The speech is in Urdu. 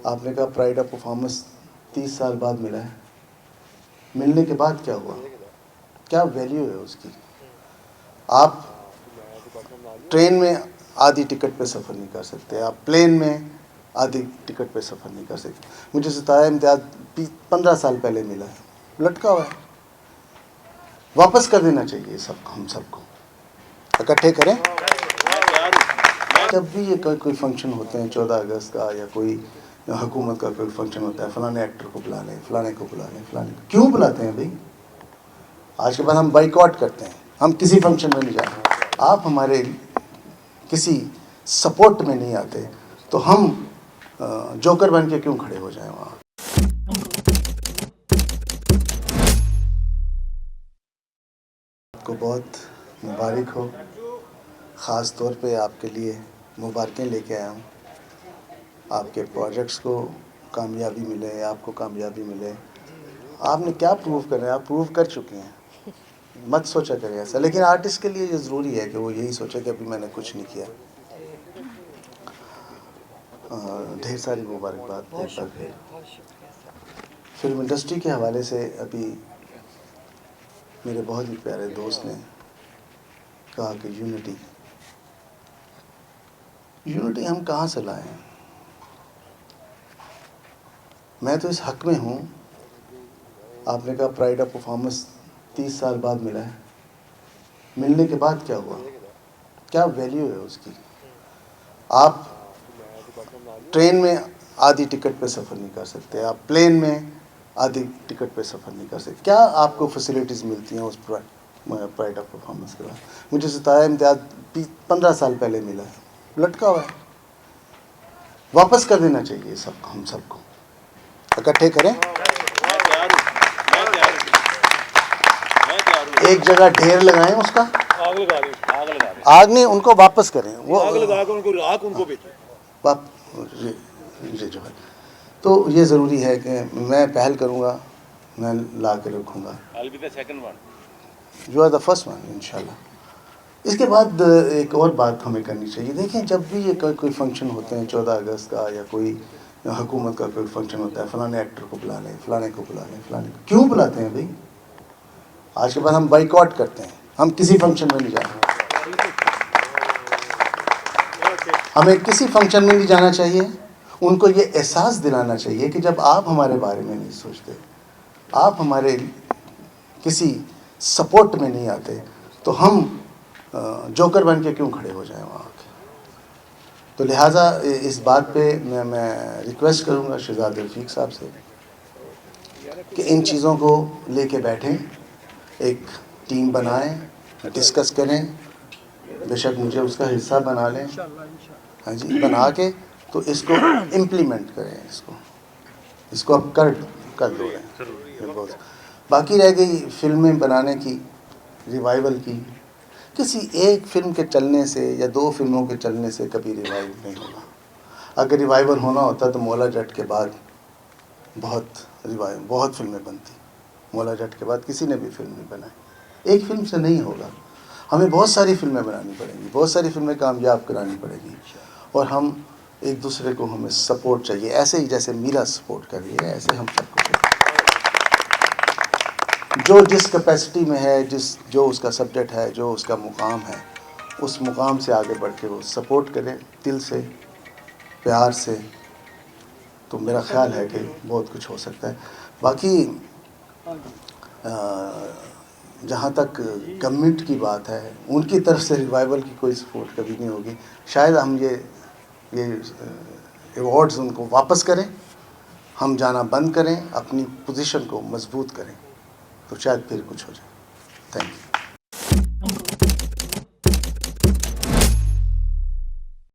آپ نے کہا پرائڈ آف پرفارمنس 30 سال بعد ملا ہے. ملنے کے بعد کیا ہوا؟ کیا ویلیو ہے اس کی؟ آپ ٹرین میں آدھی ٹکٹ پہ سفر نہیں کر سکتے، آپ پلین میں آدھی ٹکٹ پہ سفر نہیں کر سکتے. مجھے ستارہ امتیاز 15 سال پہلے ملا ہے، لٹکا ہوا ہے. واپس کر دینا چاہیے ہم سب کو، اکٹھے کریں. جب بھی یہ کوئی فنکشن ہوتے ہیں 14 اگست کا یا کوئی حکومت کا کوئی فنکشن ہوتا ہے، فلانے ایکٹر کو بلا لیں، فلانے کو بلا لیں، فلانے کو کیوں بلاتے ہیں بھائی؟ آج کے بعد ہم بائیکاٹ کرتے ہیں، ہم کسی فنکشن میں نہیں جاتے. آپ ہمارے کسی سپورٹ میں نہیں آتے تو ہم جوکر بن کے کیوں کھڑے ہو جائیں وہاں؟ آپ کو بہت مبارک ہو. خاص طور پہ آپ کے لیے مبارکیں لے کے آیا ہوں. آپ کے پروجیکٹس کو کامیابی ملے، آپ کو کامیابی ملے. آپ نے کیا پروو کرنا ہے؟ آپ پروو کر چکے ہیں، مت سوچا کریں ایسا. لیکن آرٹسٹ کے لیے یہ ضروری ہے کہ وہ یہی سوچے کہ ابھی میں نے کچھ نہیں کیا. ڈھیر ساری مبارکباد ایک بار پھر. فلم انڈسٹری کے حوالے سے ابھی میرے بہت ہی پیارے دوست نے کہا کہ یونٹی ہم کہاں سے لائیں؟ میں تو اس حق میں ہوں. آپ نے کہا پرائڈ آف پرفارمنس 30 سال بعد ملا ہے. ملنے کے بعد کیا ہوا؟ کیا ویلیو ہے اس کی؟ آپ ٹرین میں آدھی ٹکٹ پہ سفر نہیں کر سکتے، آپ پلین میں آدھی ٹکٹ پہ سفر نہیں کر سکتے. کیا آپ کو فیسلٹیز ملتی ہیں اس پرائڈ آف پرفارمنس کے بعد؟ مجھے ستارہ امتیاز 15 سال پہلے ملا ہے، لٹکا ہوا ہے. واپس کر دینا چاہیے ہم سب کو، اکٹھے کریں. ایک جگہ ڈھیر لگائیں اس کا، آگ نہیں، ان کو واپس کریں. وہ جو ہے تو یہ ضروری ہے کہ میں پہل کروں گا، میں لا کے رکھوں گا. You are the first one انشاءاللہ. اس کے بعد ایک اور بات ہمیں کرنی چاہیے. دیکھیں جب بھی یہ کوئی فنکشن ہوتے ہیں 14 اگست کا یا کوئی حکومت کا کوئی فنکشن ہوتا ہے، فلانے ایکٹر کو بلا لیں، فلانے کو بلا لیں، فلانے کو کیوں بلاتے ہیں بھائی؟ آج کے بعد ہم بائیکاٹ کرتے ہیں، ہم کسی فنکشن میں نہیں جاتے. ہمیں کسی فنکشن میں نہیں جانا چاہیے. ان کو یہ احساس دلانا چاہیے کہ جب آپ ہمارے بارے میں نہیں سوچتے، آپ ہمارے کسی سپورٹ میں نہیں آتے تو ہم جوکر بن کے کیوں کھڑے ہو جائیں وہاں کے. تو لہٰذا اس بات پہ میں ریکویسٹ کروں گا شہزاد رفیق صاحب سے کہ ان چیزوں کو لے کے بیٹھیں، ایک ٹیم بنائیں، ڈسکس کریں. بے شک مجھے اس کا حصہ بنا لیں، ہاں جی، بنا کے تو اس کو امپلیمنٹ کریں. اس کو اب کر دو رہے. باقی رہ گئی فلمیں بنانے کی، ریوائول کی. کسی ایک فلم کے چلنے سے یا 2 فلموں کے چلنے سے کبھی ریوائول نہیں ہوگا. اگر ریوائول ہونا ہوتا تو مولا جٹ کے بعد بہت فلمیں بنتی. مولا جٹ کے بعد کسی نے بھی فلم نہیں بنائی. ایک فلم سے نہیں ہوگا. ہمیں بہت ساری فلمیں بنانی پڑیں گی، بہت ساری فلمیں کامیاب کرانی پڑیں گی. اور ہم ایک دوسرے کو ہمیں سپورٹ چاہیے، ایسے ہی جیسے میرا سپورٹ کر رہی ہے ایسے ہم سب کو جو جس کیپیسٹی میں ہے، جو اس کا سبجیکٹ ہے، جو اس کا مقام ہے، اس مقام سے آگے بڑھ کے وہ سپورٹ کرے دل سے، پیار سے. تو میرا خیال ہے کہ بہت کچھ ہو سکتا ہے. باقی جہاں تک گورنمنٹ کی بات ہے، ان کی طرف سے ریوائول کی کوئی سپورٹ کبھی نہیں ہوگی. شاید ہم یہ ایوارڈز ان کو واپس کریں، ہم جانا بند کریں، اپنی پوزیشن کو مضبوط کریں، تو شاید پھر کچھ ہو جائے. Thank you.